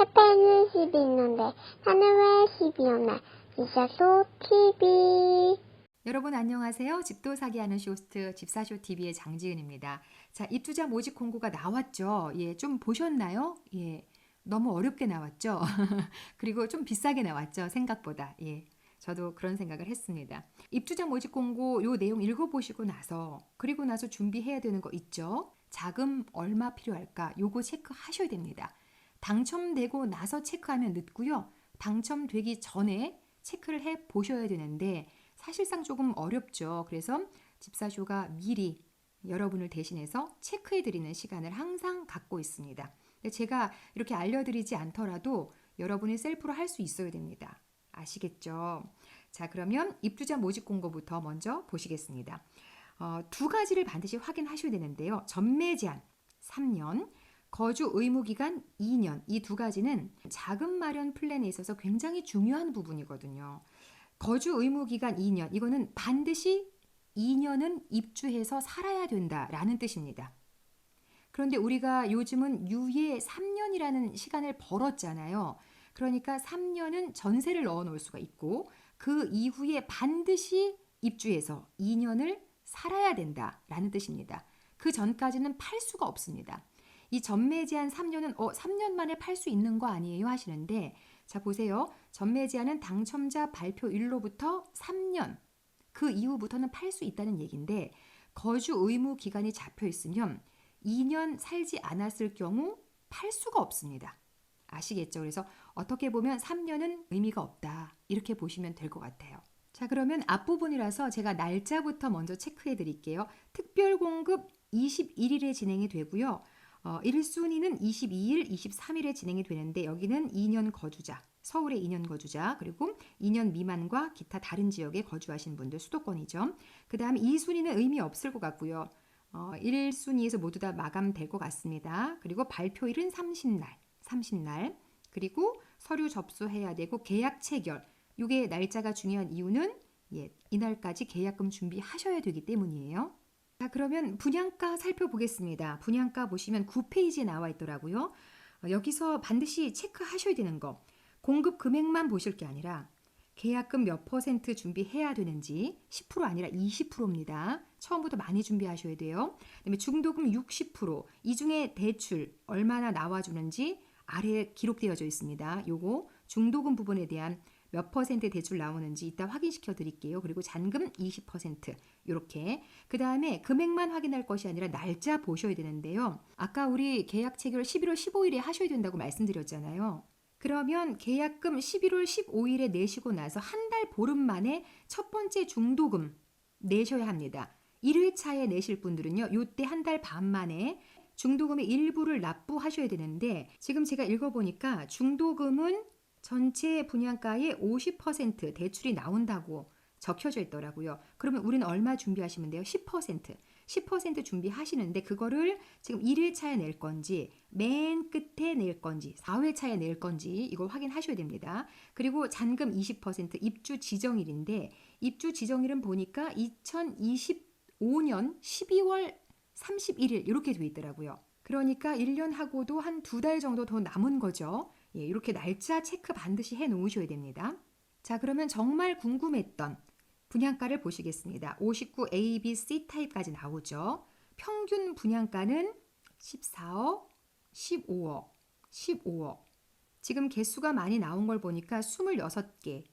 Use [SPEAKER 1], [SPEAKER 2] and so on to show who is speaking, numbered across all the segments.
[SPEAKER 1] 해패는 10이 있는데 나는 왜 10이 없나? 집사쇼 TV.
[SPEAKER 2] 여러분 안녕하세요. 집도 사기하는 쇼호스트 집사쇼 TV의 장지은입니다. 자, 입주자 모집 공고가 나왔죠. 예, 좀 보셨나요? 예, 너무 어렵게 나왔죠. 그리고 좀 비싸게 나왔죠. 생각보다. 예. 저도 그런 생각을 했습니다. 입주자 모집 공고 요 내용 읽어보시고 나서 그리고 나서 준비해야 되는 거 있죠. 자금 얼마 필요할까? 요거 체크하셔야 됩니다. 당첨되고 나서 체크하면 늦고요. 당첨되기 전에 체크를 해 보셔야 되는데 사실상 조금 어렵죠. 그래서 집사쇼가 미리 여러분을 대신해서 체크해 드리는 시간을 항상 갖고 있습니다. 근데 제가 이렇게 알려드리지 않더라도 여러분이 셀프로 할 수 있어야 됩니다. 아시겠죠? 자, 그러면 입주자 모집 공고부터 먼저 보시겠습니다. 두 가지를 반드시 확인하셔야 되는데요. 전매 제한 3년, 거주 의무 기간 2년. 이 두 가지는 자금 마련 플랜에 있어서 굉장히 중요한 부분이거든요. 거주 의무 기간 2년. 이거는 반드시 2년은 입주해서 살아야 된다라는 뜻입니다. 그런데 우리가 요즘은 유예 3년이라는 시간을 벌었잖아요. 그러니까 3년은 전세를 넣어 놓을 수가 있고 그 이후에 반드시 입주해서 2년을 살아야 된다라는 뜻입니다. 그 전까지는 팔 수가 없습니다. 이 전매 제한 3년은 3년 만에 팔 수 있는 거 아니에요 하시는데 자 보세요. 전매 제한은 당첨자 발표일로부터 3년 그 이후부터는 팔 수 있다는 얘기인데 거주 의무 기간이 잡혀 있으면 2년 살지 않았을 경우 팔 수가 없습니다. 아시겠죠? 그래서 어떻게 보면 3년은 의미가 없다. 이렇게 보시면 될 것 같아요. 자, 그러면 앞부분이라서 제가 날짜부터 먼저 체크해 드릴게요. 특별 공급 21일에 진행이 되고요. 1순위는 22일, 23일에 진행이 되는데 여기는 2년 거주자, 서울의 2년 거주자, 그리고 2년 미만과 기타 다른 지역에 거주하신 분들 수도권이죠. 그 다음에 2순위는 의미 없을 것 같고요. 1순위에서 모두 다 마감될 것 같습니다. 그리고 발표일은 30날. 그리고 서류 접수해야 되고 계약 체결. 이게 날짜가 중요한 이유는 이날까지 계약금 준비하셔야 되기 때문이에요. 자, 그러면 분양가 살펴보겠습니다. 분양가 보시면 9페이지에 나와 있더라고요. 여기서 반드시 체크하셔야 되는 거. 공급 금액만 보실 게 아니라 계약금 몇 % 준비해야 되는지 10% 아니라 20%입니다. 처음부터 많이 준비하셔야 돼요. 그다음에 중도금 60%, 이 중에 대출 얼마나 나와주는지 아래에 기록되어져 있습니다. 요거 중도금 부분에 대한 몇 % 대출 나오는지 이따 확인시켜 드릴게요. 그리고 잔금 20% 이렇게. 그 다음에 금액만 확인할 것이 아니라 날짜 보셔야 되는데요. 아까 우리 계약 체결 11월 15일에 하셔야 된다고 말씀드렸잖아요. 그러면 계약금 11월 15일에 내시고 나서 한 달 보름 만에 첫 번째 중도금 내셔야 합니다. 1회차에 내실 분들은요. 요때 한 달 반 만에 중도금의 일부를 납부하셔야 되는데 지금 제가 읽어보니까 중도금은 전체 분양가의 50% 대출이 나온다고 적혀져 있더라고요. 그러면 우리는 얼마 준비하시면 돼요? 10% 준비하시는데 그거를 지금 1회차에 낼 건지 맨 끝에 낼 건지 4회차에 낼 건지 이거 확인하셔야 됩니다. 그리고 잔금 20% 입주 지정일인데 입주 지정일은 보니까 2025년 12월 31일 이렇게 돼 있더라고요. 그러니까 1년 하고도 한 2달 정도 더 남은 거죠. 이렇게 날짜 체크 반드시 해 놓으셔야 됩니다. 자, 그러면 정말 궁금했던 분양가를 보시겠습니다. 59 A, B, C 타입까지 나오죠. 평균 분양가는 14억, 15억. 지금 개수가 많이 나온 걸 보니까 26개,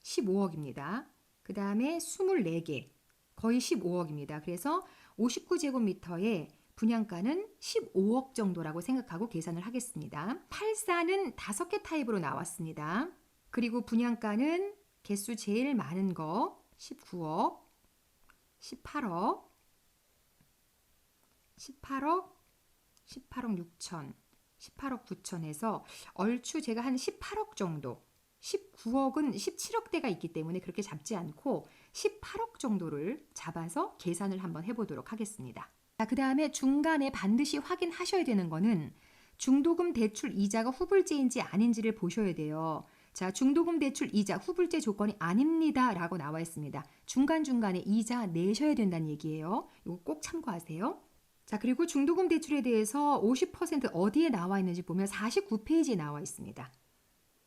[SPEAKER 2] 15억입니다. 그 다음에 24개, 거의 15억입니다. 그래서 59제곱미터에 분양가는 15억 정도라고 생각하고 계산을 하겠습니다. 84는 5개 타입으로 나왔습니다. 그리고 분양가는 개수 제일 많은 거 19억, 18억, 18억 6천, 18억 9천에서 얼추 제가 한 18억 정도, 19억은 17억대가 있기 때문에 그렇게 잡지 않고 18억 정도를 잡아서 계산을 한번 해보도록 하겠습니다. 자, 그 다음에 중간에 반드시 확인하셔야 되는 거는 중도금 대출 이자가 후불제인지 아닌지를 보셔야 돼요. 자, 중도금 대출 이자 후불제 조건이 아닙니다 라고 나와 있습니다. 중간중간에 이자 내셔야 된다는 얘기예요. 이거 꼭 참고하세요. 자, 그리고 중도금 대출에 대해서 50% 어디에 나와 있는지 보면 49페이지에 나와 있습니다.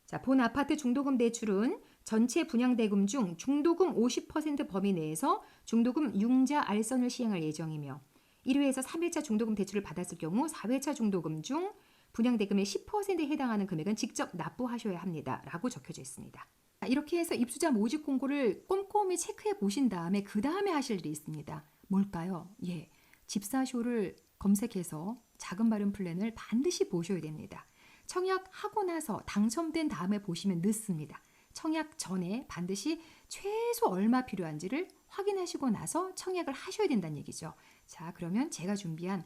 [SPEAKER 2] 자, 본 아파트 중도금 대출은 전체 분양대금 중 중도금 50% 범위 내에서 중도금 융자 알선을 시행할 예정이며 1회에서 3회차 중도금 대출을 받았을 경우 4회차 중도금 중 분양대금의 10%에 해당하는 금액은 직접 납부하셔야 합니다. 라고 적혀져 있습니다. 자, 이렇게 해서 입주자 모집 공고를 꼼꼼히 체크해 보신 다음에 그 다음에 하실 일이 있습니다. 뭘까요? 예, 집사쇼를 검색해서 자금 마련 플랜을 반드시 보셔야 됩니다. 청약하고 나서 당첨된 다음에 보시면 늦습니다. 청약 전에 반드시 최소 얼마 필요한지를 확인하시고 나서 청약을 하셔야 된다는 얘기죠. 자, 그러면 제가 준비한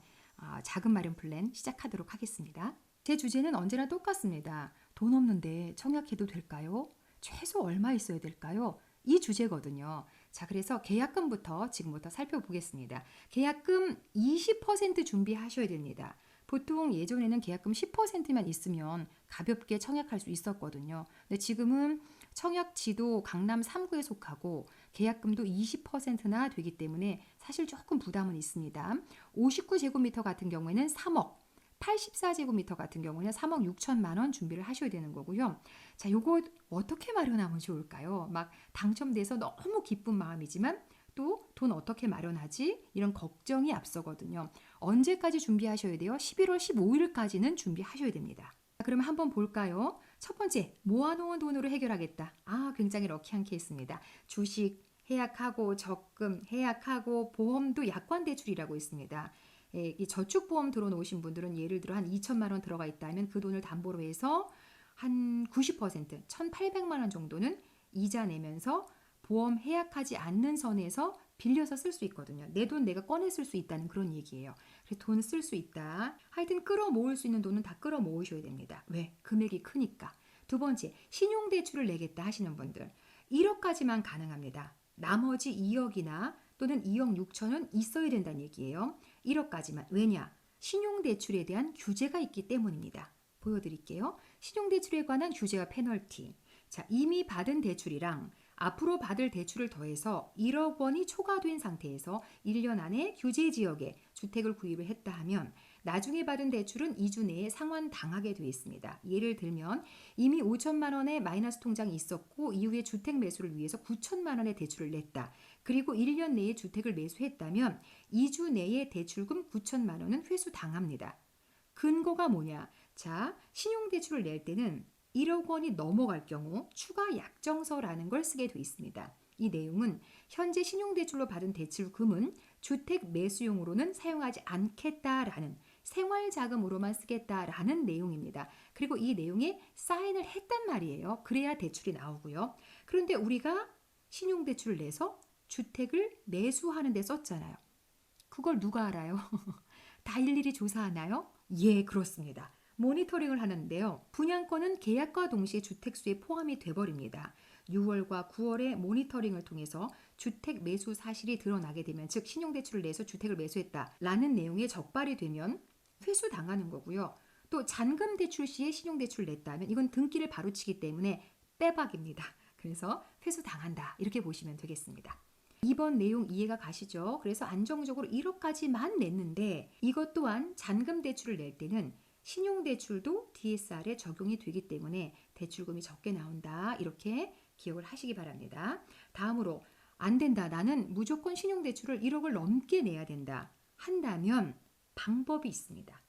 [SPEAKER 2] 자금 마련 플랜 시작하도록 하겠습니다. 제 주제는 언제나 똑같습니다. 돈 없는데 청약해도 될까요? 최소 얼마 있어야 될까요? 이 주제거든요. 자, 그래서 계약금부터 지금부터 살펴보겠습니다. 계약금 20% 준비하셔야 됩니다. 보통 예전에는 계약금 10%만 있으면 가볍게 청약할 수 있었거든요. 근데 지금은 청약지도 강남 3구에 속하고 계약금도 20%나 되기 때문에 사실 조금 부담은 있습니다. 59제곱미터 같은 경우에는 3억, 84제곱미터 같은 경우는 3억 6천만 원 준비를 하셔야 되는 거고요. 자, 요거 어떻게 마련하면 좋을까요? 막 당첨돼서 너무 기쁜 마음이지만 또 돈 어떻게 마련하지? 이런 걱정이 앞서거든요. 언제까지 준비하셔야 돼요? 11월 15일까지는 준비하셔야 됩니다. 자, 그럼 한번 볼까요? 첫 번째, 모아놓은 돈으로 해결하겠다. 굉장히 럭키한 케이스입니다. 주식 해약하고 적금 해약하고 보험도 약관대출이라고 있습니다. 이 저축보험 들어놓으신 분들은 예를 들어 한 2천만 원 들어가 있다면 그 돈을 담보로 해서 한 90%, 1,800만 원 정도는 이자 내면서 보험 해약하지 않는 선에서 빌려서 쓸 수 있거든요. 내 돈 내가 꺼내 쓸 수 있다는 그런 얘기예요. 그래서 돈 쓸 수 있다. 하여튼 끌어모을 수 있는 돈은 다 끌어모으셔야 됩니다. 왜? 금액이 크니까. 두 번째, 신용대출을 내겠다 하시는 분들 1억까지만 가능합니다. 나머지 2억이나 또는 2억 6천은 있어야 된다는 얘기예요. 1억까지만. 왜냐? 신용대출에 대한 규제가 있기 때문입니다. 보여드릴게요. 신용대출에 관한 규제와 페널티. 자, 이미 받은 대출이랑 앞으로 받을 대출을 더해서 1억 원이 초과된 상태에서 1년 안에 규제 지역에 주택을 구입을 했다 하면 나중에 받은 대출은 2주 내에 상환당하게 되어 있습니다. 예를 들면 이미 5천만 원의 마이너스 통장이 있었고 이후에 주택 매수를 위해서 9천만 원의 대출을 냈다. 그리고 1년 내에 주택을 매수했다면 2주 내에 대출금 9천만 원은 회수당합니다. 근거가 뭐냐? 자, 신용대출을 낼 때는 1억 원이 넘어갈 경우 추가 약정서라는 걸 쓰게 돼 있습니다. 이 내용은 현재 신용대출로 받은 대출금은 주택 매수용으로는 사용하지 않겠다라는 생활자금으로만 쓰겠다라는 내용입니다. 그리고 이 내용에 사인을 했단 말이에요. 그래야 대출이 나오고요. 그런데 우리가 신용대출을 내서 주택을 매수하는 데 썼잖아요. 그걸 누가 알아요? 다 일일이 조사하나요? 예, 그렇습니다. 모니터링을 하는데요. 분양권은 계약과 동시에 주택수에 포함이 돼버립니다. 6월과 9월에 모니터링을 통해서 주택 매수 사실이 드러나게 되면 즉 신용대출을 내서 주택을 매수했다라는 내용에 적발이 되면 회수당하는 거고요. 또 잔금 대출 시에 신용대출을 냈다면 이건 등기를 바로 치기 때문에 빼박입니다. 그래서 회수당한다 이렇게 보시면 되겠습니다. 이번 내용 이해가 가시죠? 그래서 안정적으로 1억까지만 냈는데 이것 또한 잔금 대출을 낼 때는 신용대출도 DSR에 적용이 되기 때문에 대출금이 적게 나온다. 이렇게 기억을 하시기 바랍니다. 다음으로 안 된다. 나는 무조건 신용대출을 1억을 넘게 내야 된다. 한다면 방법이 있습니다.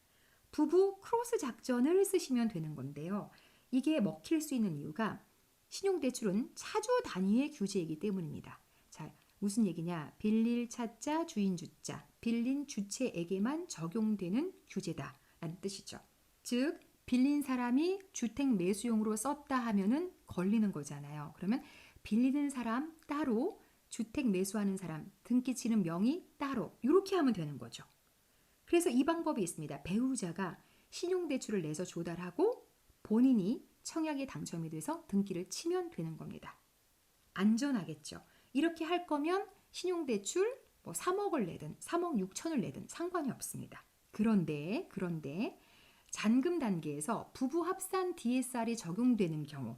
[SPEAKER 2] 부부 크로스 작전을 쓰시면 되는 건데요. 이게 먹힐 수 있는 이유가 신용대출은 차주 단위의 규제이기 때문입니다. 자, 무슨 얘기냐? 빌릴 차자 주인 주자, 빌린 주체에게만 적용되는 규제다라는 뜻이죠. 즉 빌린 사람이 주택 매수용으로 썼다 하면은 걸리는 거잖아요. 그러면 빌리는 사람 따로, 주택 매수하는 사람, 등기 치는 명의 따로 이렇게 하면 되는 거죠. 그래서 이 방법이 있습니다. 배우자가 신용대출을 내서 조달하고 본인이 청약에 당첨이 돼서 등기를 치면 되는 겁니다. 안전하겠죠. 이렇게 할 거면 신용대출 3억을 내든 3억 6천을 내든 상관이 없습니다. 그런데 잔금 단계에서 부부 합산 DSR이 적용되는 경우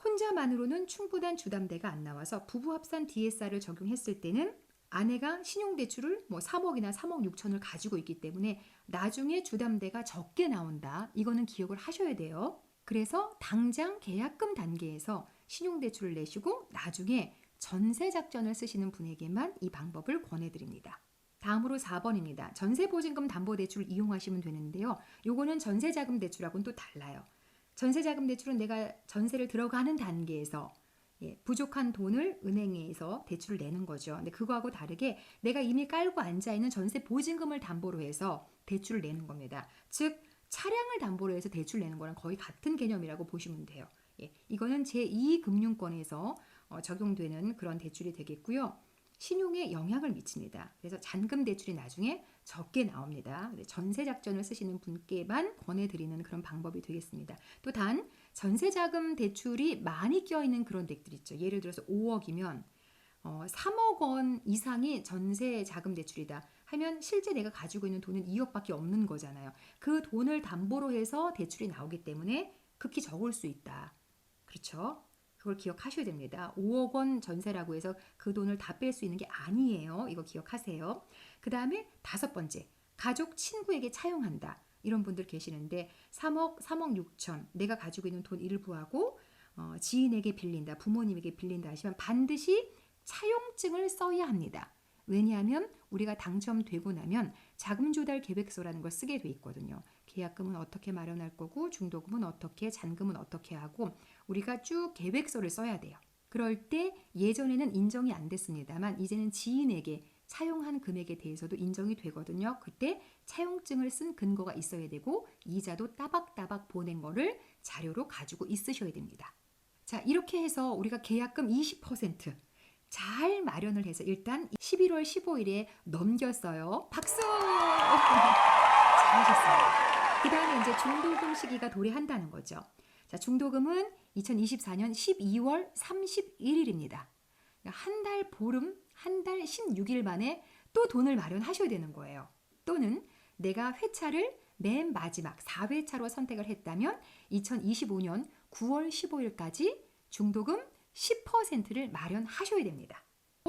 [SPEAKER 2] 혼자만으로는 충분한 주담대가 안 나와서 부부 합산 DSR을 적용했을 때는 아내가 신용대출을 뭐 3억이나 3억 6천을 가지고 있기 때문에 나중에 주담대가 적게 나온다. 이거는 기억을 하셔야 돼요. 그래서 당장 계약금 단계에서 신용대출을 내시고 나중에 전세작전을 쓰시는 분에게만 이 방법을 권해드립니다. 다음으로 4번입니다. 전세보증금 담보대출을 이용하시면 되는데요. 요거는 전세자금 대출하고는 또 달라요. 전세자금 대출은 내가 전세를 들어가는 단계에서 부족한 돈을 은행에서 대출을 내는 거죠. 근데 그거하고 다르게 내가 이미 깔고 앉아있는 전세 보증금을 담보로 해서 대출을 내는 겁니다. 즉 차량을 담보로 해서 대출 내는 거랑 거의 같은 개념이라고 보시면 돼요. 이거는 제2금융권에서 적용되는 그런 대출이 되겠고요. 신용에 영향을 미칩니다. 그래서 잔금 대출이 나중에 적게 나옵니다. 전세 작전을 쓰시는 분께만 권해드리는 그런 방법이 되겠습니다. 또 단 전세자금 대출이 많이 껴있는 그런 덱들 있죠. 예를 들어서 5억이면 3억 원 이상이 전세 자금 대출이다 하면 실제 내가 가지고 있는 돈은 2억밖에 없는 거잖아요. 그 돈을 담보로 해서 대출이 나오기 때문에 극히 적을 수 있다. 그렇죠? 그걸 기억하셔야 됩니다. 5억 원 전세라고 해서 그 돈을 다 뺄 수 있는 게 아니에요. 이거 기억하세요. 그 다음에 5번째, 가족, 친구에게 차용한다. 이런 분들 계시는데 3억 6천 내가 가지고 있는 돈 일부하고 지인에게 빌린다, 부모님에게 빌린다 하시면 반드시 차용증을 써야 합니다. 왜냐하면 우리가 당첨되고 나면 자금 조달 계획서라는 걸 쓰게 돼 있거든요. 계약금은 어떻게 마련할 거고 중도금은 어떻게, 잔금은 어떻게 하고 우리가 쭉 계획서를 써야 돼요. 그럴 때 예전에는 인정이 안 됐습니다만 이제는 지인에게 차용한 금액에 대해서도 인정이 되거든요. 그때 차용증을 쓴 근거가 있어야 되고 이자도 따박따박 보낸 거를 자료로 가지고 있으셔야 됩니다. 자, 이렇게 해서 우리가 계약금 20% 잘 마련을 해서 일단 11월 15일에 넘겼어요. 박수! 잘하셨습니다. 그 다음에 이제 중도금 시기가 도래한다는 거죠. 자, 중도금은 2024년 12월 31일입니다. 한 달 보름, 한 달 16일 만에 또 돈을 마련하셔야 되는 거예요. 또는 내가 회차를 맨 마지막 4회차로 선택을 했다면 2025년 9월 15일까지 중도금 10%를 마련하셔야 됩니다.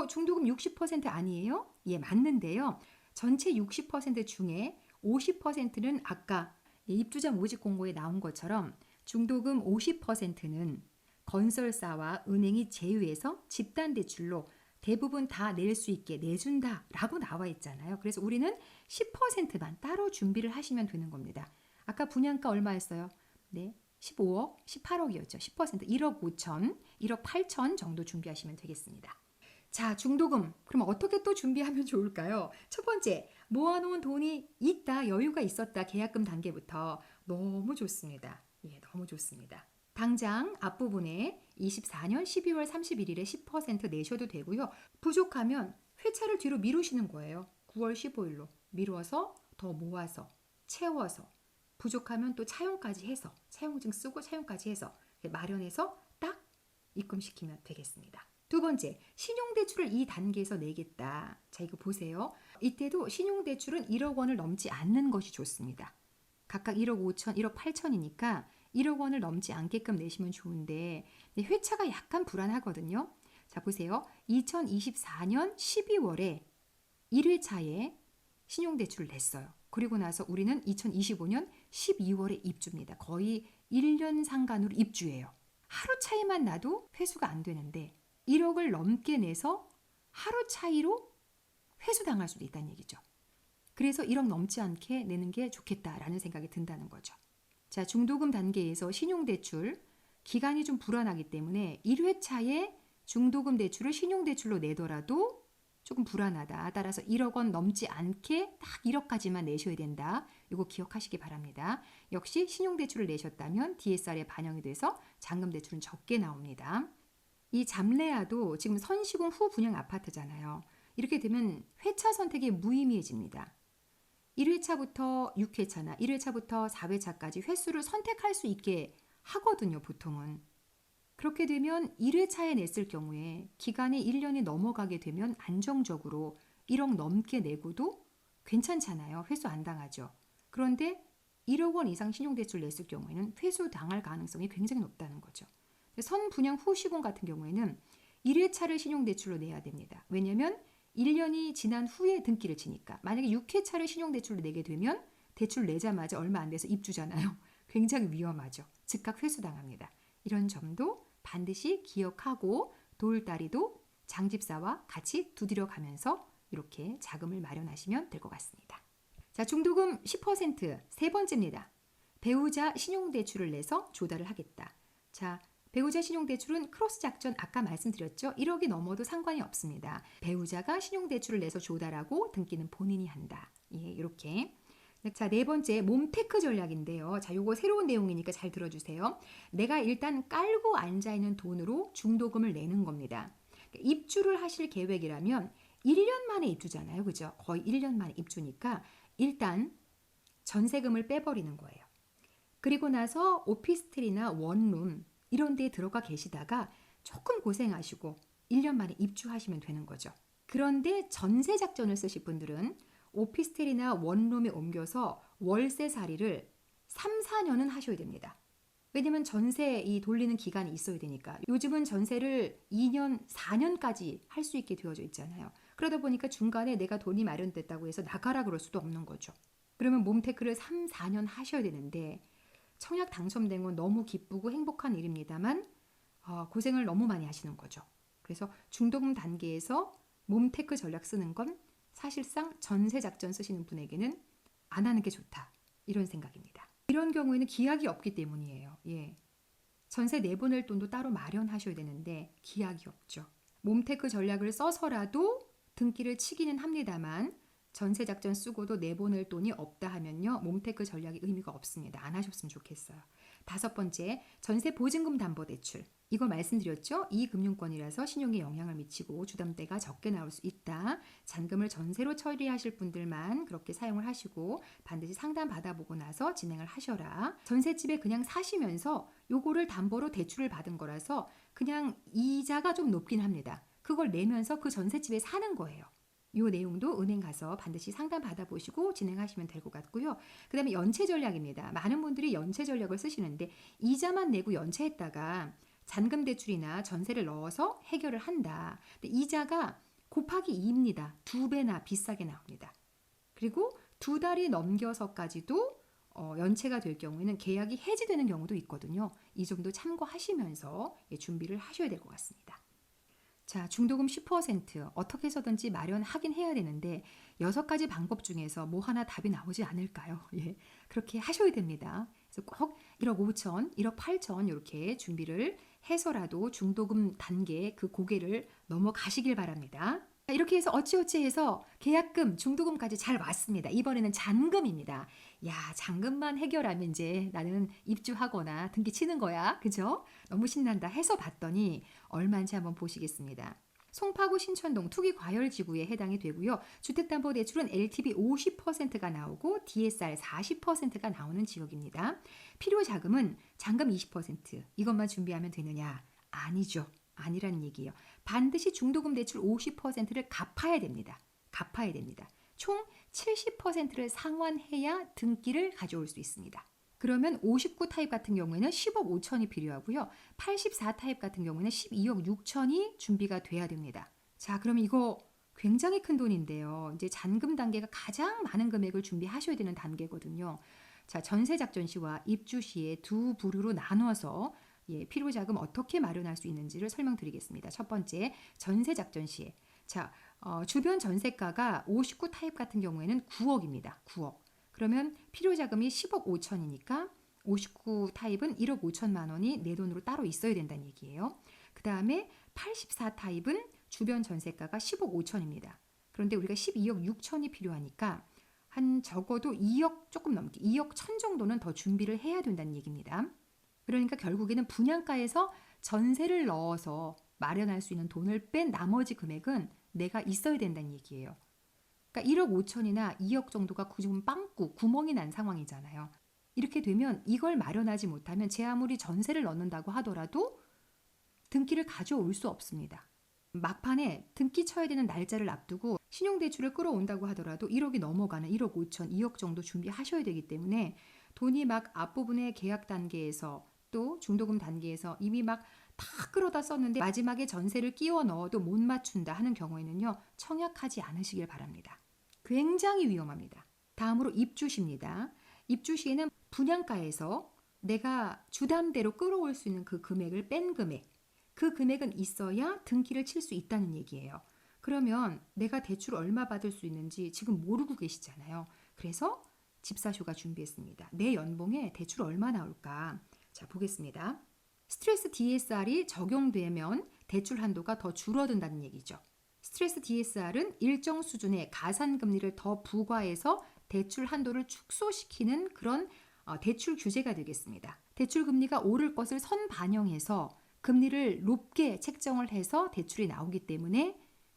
[SPEAKER 2] 중도금 60% 아니에요? 예, 맞는데요. 전체 60% 중에 50%는 아까 입주자 모집 공고에 나온 것처럼 중도금 50%는 건설사와 은행이 제휴해서 집단대출로 대부분 다 낼 수 있게 내준다라고 나와 있잖아요. 그래서 우리는 10%만 따로 준비를 하시면 되는 겁니다. 아까 분양가 얼마였어요? 네, 15억, 18억이었죠. 10% 1억 5천, 1억 8천 정도 준비하시면 되겠습니다. 자, 중도금. 그럼 어떻게 또 준비하면 좋을까요? 첫 번째, 모아놓은 돈이 있다, 여유가 있었다, 계약금 단계부터 너무 좋습니다. 예, 너무 좋습니다. 당장 앞부분에 24년 12월 31일에 10% 내셔도 되고요. 부족하면 회차를 뒤로 미루시는 거예요. 9월 15일로 미루어서 더 모아서 채워서 부족하면 또 차용까지 해서 차용증 쓰고 차용까지 해서 마련해서 딱 입금시키면 되겠습니다. 두 번째, 신용대출을 이 단계에서 내겠다. 자, 이거 보세요. 이때도 신용대출은 1억 원을 넘지 않는 것이 좋습니다. 각각 1억 5천, 1억 8천이니까 1억 원을 넘지 않게끔 내시면 좋은데 회차가 약간 불안하거든요. 자, 보세요. 2024년 12월에 1회차에 신용대출을 냈어요. 그리고 나서 우리는 2025년 12월에 입주입니다. 거의 1년 상간으로 입주해요. 하루 차이만 나도 회수가 안 되는데 1억을 넘게 내서 하루 차이로 회수당할 수도 있다는 얘기죠. 그래서 1억 넘지 않게 내는 게 좋겠다라는 생각이 든다는 거죠. 자, 중도금 단계에서 신용대출 기간이 좀 불안하기 때문에 1회차에 중도금 대출을 신용대출로 내더라도 조금 불안하다. 따라서 1억 원 넘지 않게 딱 1억까지만 내셔야 된다. 이거 기억하시기 바랍니다. 역시 신용대출을 내셨다면 DSR에 반영이 돼서 잔금대출은 적게 나옵니다. 이 잠레아도 지금 선시공 후 분양 아파트잖아요. 이렇게 되면 회차 선택이 무의미해집니다. 1회차부터 6회차나 1회차부터 4회차까지 횟수를 선택할 수 있게 하거든요, 보통은. 그렇게 되면 1회차에 냈을 경우에 기간이 1년이 넘어가게 되면 안정적으로 1억 넘게 내고도 괜찮잖아요. 회수 안 당하죠. 그런데 1억 원 이상 신용대출 냈을 경우에는 회수 당할 가능성이 굉장히 높다는 거죠. 선분양 후 시공 같은 경우에는 1회차를 신용대출로 내야 됩니다. 왜냐하면 1년이 지난 후에 등기를 치니까 만약에 6회차를 신용대출을 내게 되면 대출 내자마자 얼마 안 돼서 입주잖아요. 굉장히 위험하죠. 즉각 회수당합니다. 이런 점도 반드시 기억하고 돌다리도 장집사와 같이 두드려 가면서 이렇게 자금을 마련하시면 될 것 같습니다. 자, 중도금 10% 세 번째입니다. 배우자 신용대출을 내서 조달을 하겠다. 자, 배우자 신용대출은 크로스 작전 아까 말씀드렸죠. 1억이 넘어도 상관이 없습니다. 배우자가 신용대출을 내서 조달하고 등기는 본인이 한다. 예, 이렇게. 자, 네 번째 몸테크 전략인데요. 자, 요거 새로운 내용이니까 잘 들어주세요. 내가 일단 깔고 앉아있는 돈으로 중도금을 내는 겁니다. 입주를 하실 계획이라면 1년 만에 입주잖아요. 그죠? 거의 1년 만에 입주니까 일단 전세금을 빼버리는 거예요. 그리고 나서 오피스텔이나 원룸 이런 데에 들어가 계시다가 조금 고생하시고 1년 만에 입주하시면 되는 거죠. 그런데 전세 작전을 쓰실 분들은 오피스텔이나 원룸에 옮겨서 월세살이를 3, 4년은 하셔야 됩니다. 왜냐면 전세 이 돌리는 기간이 있어야 되니까. 요즘은 전세를 2년, 4년까지 할 수 있게 되어져 있잖아요. 그러다 보니까 중간에 내가 돈이 마련됐다고 해서 나가라 그럴 수도 없는 거죠. 그러면 몸테크를 3, 4년 하셔야 되는데 청약 당첨된 건 너무 기쁘고 행복한 일입니다만 고생을 너무 많이 하시는 거죠. 그래서 중도금 단계에서 몸테크 전략 쓰는 건 사실상 전세 작전 쓰시는 분에게는 안 하는 게 좋다. 이런 생각입니다. 이런 경우에는 기약이 없기 때문이에요. 예. 전세 내보낼 돈도 따로 마련하셔야 되는데 기약이 없죠. 몸테크 전략을 써서라도 등기를 치기는 합니다만 전세 작전 쓰고도 내보낼 돈이 없다 하면요. 몸테크 전략이 의미가 없습니다. 안 하셨으면 좋겠어요. 다섯 번째, 전세 보증금 담보대출. 이거 말씀드렸죠? 이금융권이라서 신용에 영향을 미치고 주담대가 적게 나올 수 있다. 잔금을 전세로 처리하실 분들만 그렇게 사용을 하시고 반드시 상담 받아보고 나서 진행을 하셔라. 전셋집에 그냥 사시면서 요거를 담보로 대출을 받은 거라서 그냥 이자가 좀 높긴 합니다. 그걸 내면서 그 전셋집에 사는 거예요. 이 내용도 은행 가서 반드시 상담 받아보시고 진행하시면 될 것 같고요. 그 다음에 연체 전략입니다. 많은 분들이 연체 전략을 쓰시는데 이자만 내고 연체했다가 잔금 대출이나 전세를 넣어서 해결을 한다. 근데 이자가 곱하기 2입니다. 2배나 비싸게 나옵니다. 그리고 2달이 넘겨서까지도 연체가 될 경우에는 계약이 해지되는 경우도 있거든요. 이 점도 참고하시면서 준비를 하셔야 될 것 같습니다. 자, 중도금 10% 어떻게 해서든지 마련하긴 해야 되는데 6가지 방법 중에서 뭐 하나 답이 나오지 않을까요? 예, 그렇게 하셔야 됩니다. 그래서 꼭 1억 5천, 1억 8천 이렇게 준비를 해서라도 중도금 단계 그 고개를 넘어가시길 바랍니다. 이렇게 해서 어찌어찌 해서 계약금, 중도금까지 잘 왔습니다. 이번에는 잔금입니다. 야, 잔금만 해결하면 이제 나는 입주하거나 등기 치는 거야. 그죠? 너무 신난다 해서 봤더니 얼마인지 한번 보시겠습니다. 송파구 신천동 투기과열지구에 해당이 되고요. 주택담보대출은 LTV 50%가 나오고 DSR 40%가 나오는 지역입니다. 필요자금은 잔금 20% 이것만 준비하면 되느냐? 아니죠. 아니라는 얘기예요. 반드시 중도금 대출 50%를 갚아야 됩니다. 갚아야 됩니다. 총 70%를 상환해야 등기를 가져올 수 있습니다. 그러면 59 타입 같은 경우에는 10억 5천이 필요하고요. 84 타입 같은 경우에는 12억 6천이 준비가 돼야 됩니다. 자, 그럼 이거 굉장히 큰 돈인데요. 이제 잔금 단계가 가장 많은 금액을 준비하셔야 되는 단계거든요. 자, 전세 작전 시와 입주 시에 두 부류로 나눠서 필요자금 어떻게 마련할 수 있는지를 설명드리겠습니다. 첫 번째, 전세 작전 시에. 자, 주변 전세가가 59 타입 같은 경우에는 9억입니다. 9억. 그러면 필요자금이 10억 5천이니까 59 타입은 1억 5천만 원이 내 돈으로 따로 있어야 된다는 얘기예요. 그 다음에 84 타입은 주변 전세가가 10억 5천입니다. 그런데 우리가 12억 6천이 필요하니까 한 적어도 2억 조금 넘게 2억 천 정도는 더 준비를 해야 된다는 얘기입니다. 그러니까 결국에는 분양가에서 전세를 넣어서 마련할 수 있는 돈을 뺀 나머지 금액은 내가 있어야 된다는 얘기예요. 그러니까 1억 5천이나 2억 정도가 좀 빵꾸, 구멍이 난 상황이잖아요. 이렇게 되면 이걸 마련하지 못하면 제 아무리 전세를 넣는다고 하더라도 등기를 가져올 수 없습니다. 막판에 등기 쳐야 되는 날짜를 앞두고 신용대출을 끌어온다고 하더라도 1억이 넘어가는 1억 5천, 2억 정도 준비하셔야 되기 때문에 돈이 막 앞부분의 계약 단계에서 아직도 중도금 단계에서 이미 막 다 끌어다 썼는데 마지막에 전세를 끼워 넣어도 못 맞춘다 하는 경우에는요. 청약하지 않으시길 바랍니다. 굉장히 위험합니다. 다음으로 입주시입니다. 입주시에는 분양가에서 내가 주담대로 끌어올 수 있는 그 금액을 뺀 금액, 그 금액은 있어야 등기를 칠 수 있다는 얘기예요. 그러면 내가 대출 얼마 받을 수 있는지 지금 모르고 계시잖아요. 그래서 집사쇼가 준비했습니다. 내 연봉에 대출 얼마 나올까? 자, 보겠습니다. 스트레스 DSR이 적용되면 대출 한도가 더 줄어든다는 얘기죠. 스트레스 DSR은 일정 수준의 가산금리를 더 부과해서 대출 한도를 축소시키는 그런 대출 규제가 되겠습니다. 대출 금리가 오를 것을 선반영해서 금리를 높게 책정을 해서 대출이 나오기 때문에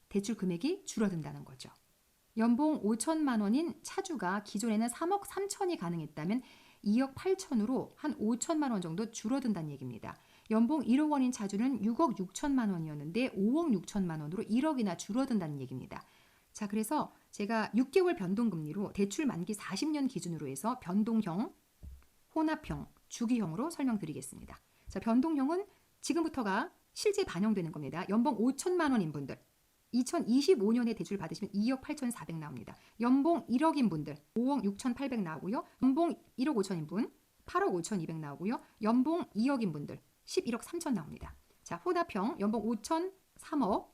[SPEAKER 2] 대출 금액이 줄어든다는 거죠. 연봉 5천만 원인 차주가 기존에는 3억 3천이 가능했다면 2억 8천으로 한 5천만 원 정도 줄어든다는 얘기입니다. 연봉 1억 원인 차주는 6억 6천만 원이었는데 5억 6천만 원으로 1억이나 줄어든다는 얘기입니다. 자, 그래서 제가 6개월 변동금리로 대출 만기 40년 기준으로 해서 변동형, 혼합형, 주기형으로 설명드리겠습니다. 자, 변동형은 지금부터가 실제 반영되는 겁니다. 연봉 5천만 원인 분들 2025년에 대출 받으시면 2억 8,400 나옵니다. 연봉 1억인 분들 5억 6,800 나오고요. 연봉 1억 5천인 분 8억 5,200 나오고요. 연봉 2억인 분들 11억 3천 나옵니다. 자, 혼합형 연봉 5천 3억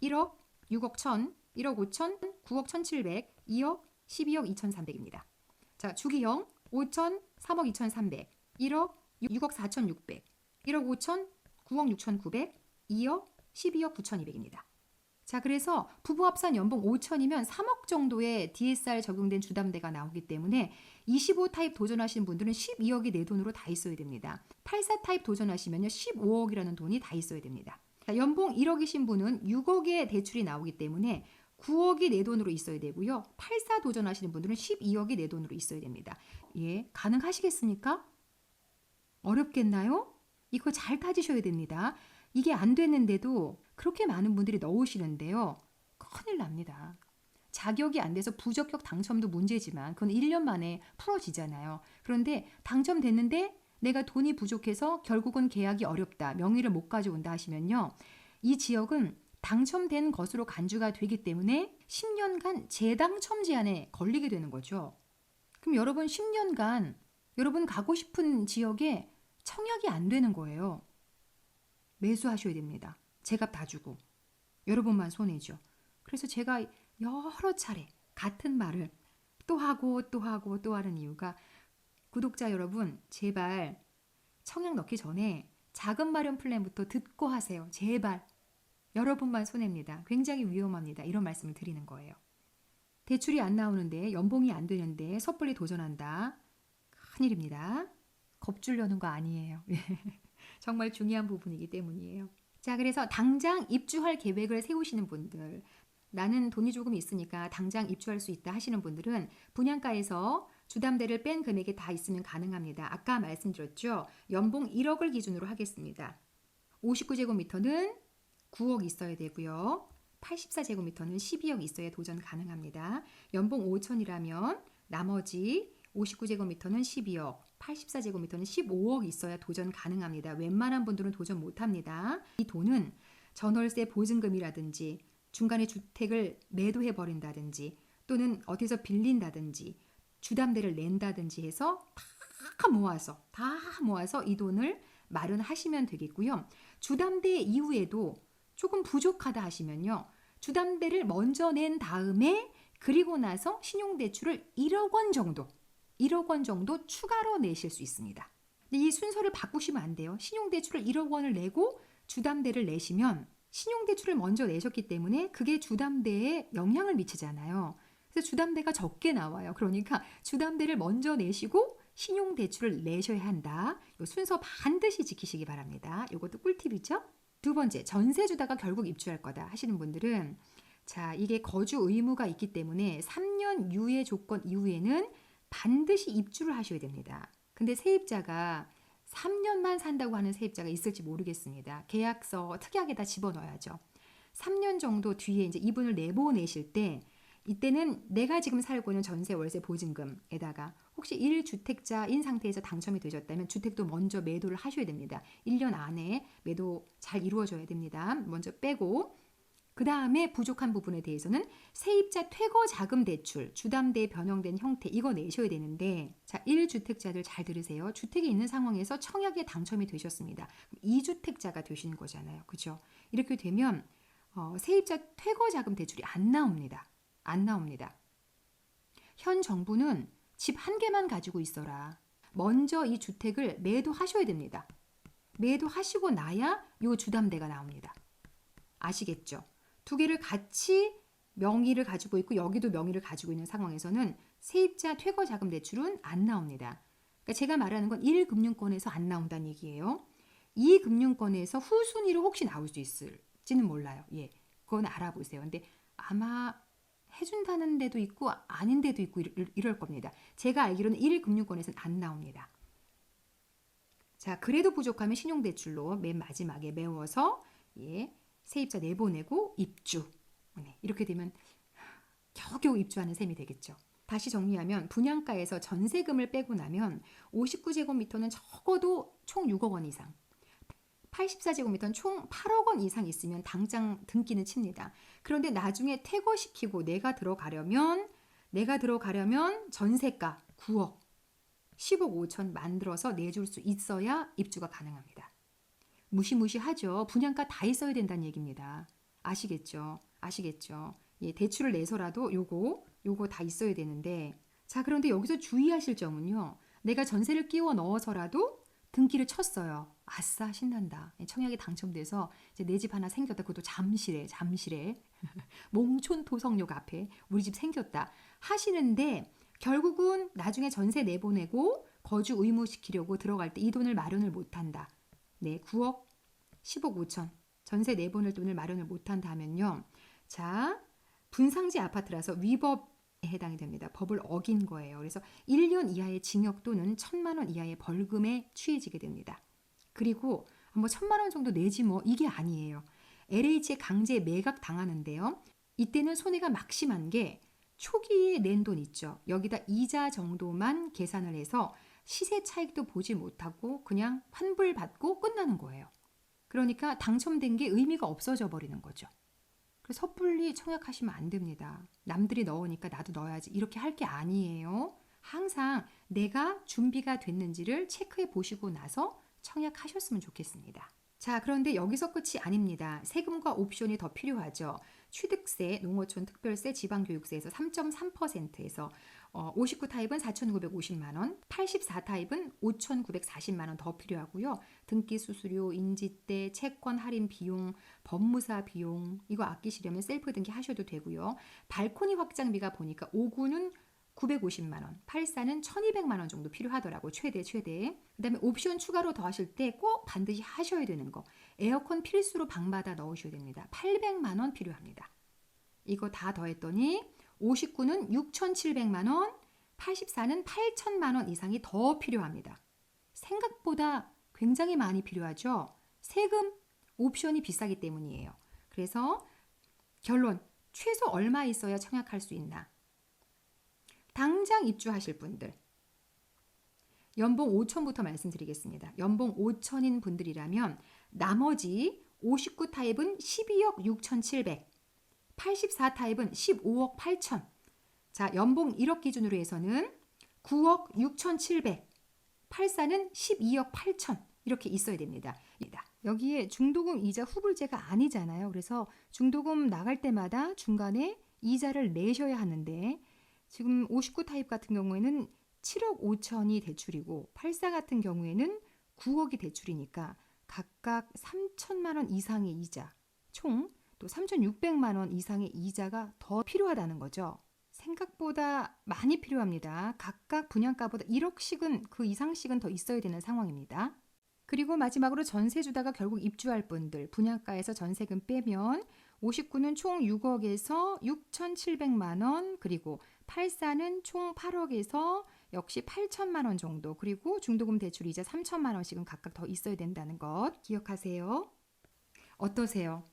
[SPEAKER 2] 1억 6억 1천 1억 5천 9억 1,700 2억 12억 2,300입니다. 자, 주기형 5천 3억 2,300 1억 6억 4,600 1억 5천 9억 6,900 2억 12억 9,200입니다. 자, 그래서 부부 합산 연봉 5천이면 3억 정도의 DSR 적용된 주담대가 나오기 때문에 25 타입 도전하시는 분들은 12억이 내 돈으로 다 있어야 됩니다. 84 타입 도전하시면요 15억이라는 돈이 다 있어야 됩니다. 자, 연봉 1억이신 분은 6억의 대출이 나오기 때문에 9억이 내 돈으로 있어야 되고요. 84 도전하시는 분들은 12억이 내 돈으로 있어야 됩니다. 예, 가능하시겠습니까? 어렵겠나요? 이거 잘 따지셔야 됩니다. 이게 안 됐는데도 그렇게 많은 분들이 넣으시는데요. 큰일 납니다. 자격이 안 돼서 부적격 당첨도 문제지만 그건 1년 만에 풀어지잖아요. 그런데 당첨됐는데 내가 돈이 부족해서 결국은 계약이 어렵다, 명의를 못 가져온다 하시면요. 이 지역은 당첨된 것으로 간주가 되기 때문에 10년간 재당첨 제한에 걸리게 되는 거죠. 그럼 여러분 10년간 여러분 가고 싶은 지역에 청약이 안 되는 거예요. 매수하셔야 됩니다. 제값 다 주고. 여러분만 손해죠. 그래서 제가 여러 차례 같은 말을 또 하고 또 하고 또 하는 이유가 구독자 여러분 제발 청약 넣기 전에 자금 마련 플랜부터 듣고 하세요. 제발. 여러분만 손해입니다. 굉장히 위험합니다. 이런 말씀을 드리는 거예요. 대출이 안 나오는데 연봉이 안 되는데 섣불리 도전한다. 큰일입니다. 겁주려는 거 아니에요. 정말 중요한 부분이기 때문이에요. 자, 그래서 당장 입주할 계획을 세우시는 분들, 나는 돈이 조금 있으니까 당장 입주할 수 있다 하시는 분들은 분양가에서 주담대를 뺀 금액이 다 있으면 가능합니다. 아까 말씀드렸죠. 연봉 1억을 기준으로 하겠습니다. 59제곱미터는 9억 있어야 되고요. 84제곱미터는 12억 있어야 도전 가능합니다. 연봉 5천이라면 나머지 59제곱미터는 12억, 84제곱미터는 15억 있어야 도전 가능합니다. 웬만한 분들은 도전 못합니다. 이 돈은 전월세 보증금이라든지 중간에 주택을 매도해버린다든지 또는 어디서 빌린다든지 주담대를 낸다든지 해서 다 모아서 이 돈을 마련하시면 되겠고요. 주담대 이후에도 조금 부족하다 하시면요. 주담대를 먼저 낸 다음에 그리고 나서 신용대출을 1억 원 정도 추가로 내실 수 있습니다. 이 순서를 바꾸시면 안 돼요. 신용대출을 1억 원을 내고 주담대를 내시면 신용대출을 먼저 내셨기 때문에 그게 주담대에 영향을 미치잖아요. 그래서 주담대가 적게 나와요. 그러니까 주담대를 먼저 내시고 신용대출을 내셔야 한다. 이 순서 반드시 지키시기 바랍니다. 이것도 꿀팁이죠. 두 번째, 전세 주다가 결국 입주할 거다 하시는 분들은 자, 이게 거주 의무가 있기 때문에 3년 유예 조건 이후에는 반드시 입주를 하셔야 됩니다. 근데 세입자가 3년만 산다고 하는 세입자가 있을지 모르겠습니다. 계약서 특이하게 다 집어넣어야죠. 3년 정도 뒤에 이제 이분을 내보내실 때 이때는 내가 지금 살고 있는 전세 월세 보증금에다가 혹시 1주택자인 상태에서 당첨이 되셨다면 주택도 먼저 매도를 하셔야 됩니다. 1년 안에 매도 잘 이루어져야 됩니다. 먼저 빼고 그 다음에 부족한 부분에 대해서는 세입자 퇴거 자금 대출, 주담대에 변형된 형태 이거 내셔야 되는데 자 1주택자들 잘 들으세요. 주택이 있는 상황에서 청약에 당첨이 되셨습니다. 2주택자가 되시는 거잖아요. 그죠? 이렇게 되면 세입자 퇴거 자금 대출이 안 나옵니다. 안 나옵니다. 현 정부는 집 한 개만 가지고 있어라. 먼저 이 주택을 매도하셔야 됩니다. 매도하시고 나야 요 주담대가 나옵니다. 아시겠죠? 두 개를 같이 명의를 가지고 있고 여기도 명의를 가지고 있는 상황에서는 세입자 퇴거 자금 대출은 안 나옵니다. 그러니까 제가 말하는 건 1금융권에서 안 나온다는 얘기예요. 2금융권에서 후순위로 혹시 나올 수 있을지는 몰라요. 예, 그건 알아보세요. 근데 아마 해준다는 데도 있고 아닌 데도 있고 이럴 겁니다. 제가 알기로는 1금융권에서는 안 나옵니다. 자, 그래도 부족하면 신용대출로 맨 마지막에 메워서 예, 세입자 내보내고 입주. 네, 이렇게 되면 겨우겨우 입주하는 셈이 되겠죠. 다시 정리하면 분양가에서 전세금을 빼고 나면 59제곱미터는 적어도 총 6억 원 이상, 84제곱미터는 총 8억 원 이상 있으면 당장 등기는 칩니다. 그런데 나중에 퇴거시키고 내가 들어가려면 전세가 9억, 10억 5천 만들어서 내줄 수 있어야 입주가 가능합니다. 무시무시하죠. 분양가 다 있어야 된다는 얘기입니다. 아시겠죠? 예, 대출을 내서라도 요거 다 있어야 되는데 자, 그런데 여기서 주의하실 점은요. 내가 전세를 끼워 넣어서라도 등기를 쳤어요. 아싸 신난다. 청약에 당첨돼서 이제 내 집 하나 생겼다. 그것도 잠실에 몽촌 토성역 앞에 우리 집 생겼다 하시는데 결국은 나중에 전세 내보내고 거주 의무시키려고 들어갈 때 이 돈을 마련을 못한다. 네, 9억, 10억 5천 전세 내보낼 돈을 마련을 못한다 하면요. 자, 분상지 아파트라서 위법에 해당이 됩니다. 법을 어긴 거예요. 그래서 1년 이하의 징역 또는 1,000만 원 이하의 벌금에 취해지게 됩니다. 그리고 뭐 1,000만 원 정도 내지 뭐 이게 아니에요. LH에 강제 매각 당하는데요. 이때는 손해가 막심한 게 초기에 낸 돈 있죠. 여기다 이자 정도만 계산을 해서 시세 차익도 보지 못하고 그냥 환불받고 끝나는 거예요. 그러니까 당첨된 게 의미가 없어져 버리는 거죠. 그래서 섣불리 청약하시면 안 됩니다. 남들이 넣으니까 나도 넣어야지 이렇게 할 게 아니에요. 항상 내가 준비가 됐는지를 체크해 보시고 나서 청약하셨으면 좋겠습니다. 자, 그런데 여기서 끝이 아닙니다. 세금과 옵션이 더 필요하죠. 취득세, 농어촌 특별세, 지방교육세에서 3.3%에서 59 타입은 4,950만 원, 84 타입은 5,940만 원 더 필요하고요. 등기 수수료, 인지대, 채권 할인 비용, 법무사 비용 이거 아끼시려면 셀프 등기 하셔도 되고요. 발코니 확장비가 보니까 59는 950만 원, 84는 1,200만 원 정도 필요하더라고. 최대. 그다음에 옵션 추가로 더 하실 때 꼭 반드시 하셔야 되는 거. 에어컨 필수로 방마다 넣으셔야 됩니다. 800만 원 필요합니다. 이거 다 더했더니 59는 6,700만 원, 84는 8,000만 원 이상이 더 필요합니다. 생각보다 굉장히 많이 필요하죠. 세금, 옵션이 비싸기 때문이에요. 그래서 결론, 최소 얼마 있어야 청약할 수 있나? 당장 입주하실 분들 연봉 5천부터 말씀드리겠습니다. 연봉 5천인 분들이라면 나머지 59 타입은 12억 6,700, 84 타입은 15억 8천. 자, 연봉 1억 기준으로 해서는 9억 6,700, 84는 12억 8천 이렇게 있어야 됩니다. 여기에 중도금 이자 후불제가 아니잖아요. 그래서 중도금 나갈 때마다 중간에 이자를 내셔야 하는데 지금 59 타입 같은 경우에는 7억 5천이 대출이고 84 같은 경우에는 9억이 대출이니까 각각 3천만 원 이상의 이자, 총 또 3,600만 원 이상의 이자가 더 필요하다는 거죠. 생각보다 많이 필요합니다. 각각 분양가보다 1억씩은 그 이상씩은 더 있어야 되는 상황입니다. 그리고 마지막으로 전세 주다가 결국 입주할 분들 분양가에서 전세금 빼면 59는 총 6억에서 6,700만 원, 그리고 84는 총 8억에서 역시 8천만 원 정도, 그리고 중도금 대출 이자 3천만 원씩은 각각 더 있어야 된다는 것 기억하세요. 어떠세요?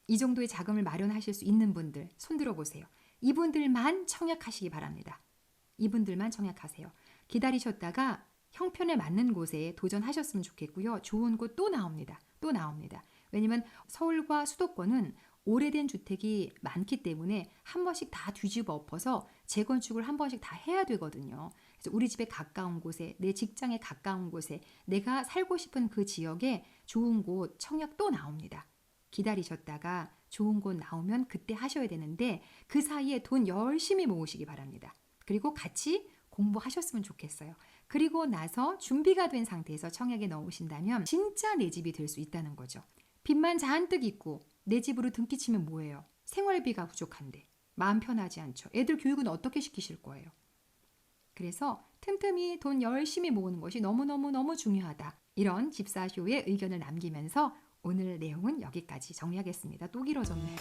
[SPEAKER 2] 이 정도의 자금을 마련하실 수 있는 분들 손 들어보세요. 이분들만 청약하시기 바랍니다. 이분들만 청약하세요. 기다리셨다가 형편에 맞는 곳에 도전하셨으면 좋겠고요. 좋은 곳 또 나옵니다. 또 나옵니다. 왜냐면 서울과 수도권은 오래된 주택이 많기 때문에 한 번씩 다 뒤집어 엎어서 재건축을 한 번씩 다 해야 되거든요. 그래서 우리 집에 가까운 곳에, 내 직장에 가까운 곳에, 내가 살고 싶은 그 지역에 좋은 곳 청약 또 나옵니다. 기다리셨다가 좋은 곳 나오면 그때 하셔야 되는데 그 사이에 돈 열심히 모으시기 바랍니다. 그리고 같이 공부하셨으면 좋겠어요. 그리고 나서 준비가 된 상태에서 청약에 넣으신다면 진짜 내 집이 될 수 있다는 거죠. 빚만 잔뜩 있고 내 집으로 등기치면 뭐예요? 생활비가 부족한데 마음 편하지 않죠. 애들 교육은 어떻게 시키실 거예요? 그래서 틈틈이 돈 열심히 모으는 것이 너무너무 중요하다. 이런 집사쇼의 의견을 남기면서 오늘 내용은 여기까지 정리하겠습니다. 또 길어졌네요.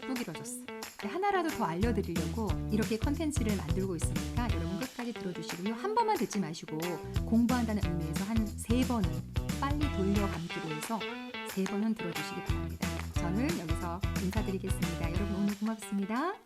[SPEAKER 2] 또 길어졌어. 하나라도 더 알려드리려고 이렇게 컨텐츠를 만들고 있으니까 여러분 끝까지 들어주시고요. 한 번만 듣지 마시고 공부한다는 의미에서 한 3번은 빨리 돌려감기로 해서 3번은 들어주시기 바랍니다. 저는 여기서 인사드리겠습니다. 여러분 오늘 고맙습니다.